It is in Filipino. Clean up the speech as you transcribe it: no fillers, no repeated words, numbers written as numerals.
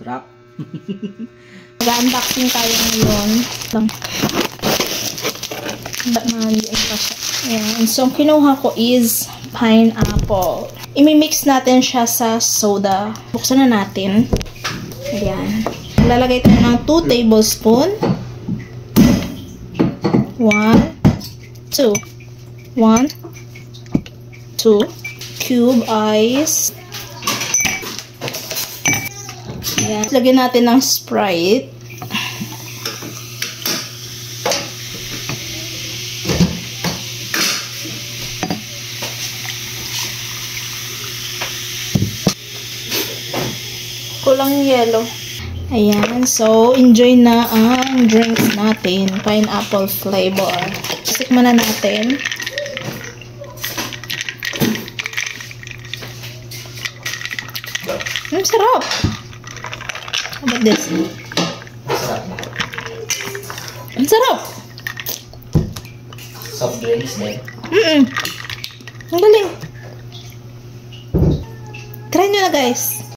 Sarap. Mag-unboxing tayo ngayon. Ayan. So, ang kinuha ko is pineapple. Imi-mix natin siya sa soda. Buksan na natin. Ayan. Lalagay tayo ng 2 tablespoon. 1, 2. 1, 2. Cube ice. Ayan. Lagyan natin ng Sprite. Kulang yellow. Ayan. So, enjoy na ang drinks natin. Pineapple flavor. Tikman na natin. Sarap! How about this? Ang sarap! Soft drinks din. Ang galing! Try nyo na guys!